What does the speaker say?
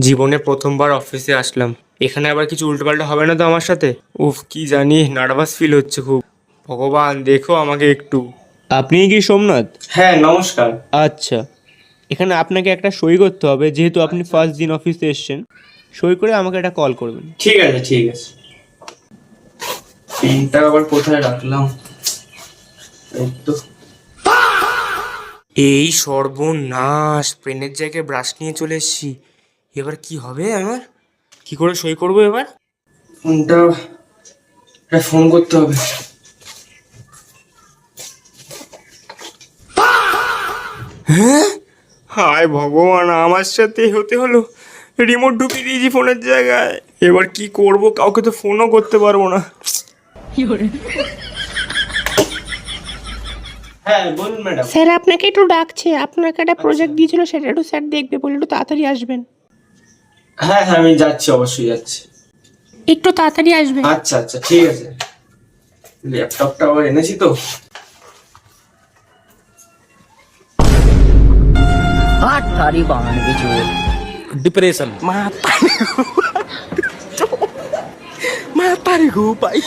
জীবনে প্রথমবার অফিসে আসলাম। এখানে আবার কিছু উল্টোপাল্টা হবে না তো আমার সাথে? উফ, কি জানি, নার্ভাস ফিল হচ্ছে খুব। ভগবান দেখো আমাকে একটু। আপনি কি সোমনাথ? হ্যাঁ, নমস্কার। আচ্ছা, এখানে আপনাকে একটা সই করতে হবে, যেহেতু আপনি ফার্স্ট দিন অফিসে এসেছেন। সই করে আমাকে একটা কল করবেন। ঠিক আছে, ঠিক আছে। পেনটা আবার কোথায় রাখলাম? এই তো। এই সর্বনাশ, পেনের জায়গায় ব্রাশ নিয়ে চলে এসেছি। এবার কি হবে আমার? কি করে সই করবো এবার? ফোনটা, ফোন করতে হবে। হ্যাঁ, হায় ভগবান, আমার সাথে হতে হলো। রিমোট ঢুকিয়ে দিয়েছি ফোনের জায়গায়। এবার কি করব? কাউকে তো ফোনও করতে পারবো না। হ্যাঁ, বলুন ম্যাডাম। স্যার আপনাকে একটু ডাকছে, আপনাকে একটা প্রজেক্ট দিয়েছিল, সেটা একটু স্যার দেখবে বলে একটু তাড়াতাড়ি আসবেন। হ্যাঁ হ্যাঁ, আমি যাচ্ছি, অবশ্যই যাচ্ছি। একটু তাড়াতাড়ি আসবেন। আচ্ছা আচ্ছা, ঠিক আছে। ল্যাপটপটা আবার এনেছি তো। हाथ थारी बाहन की चोर ডিপ্রেশন माता माता रे गो भाई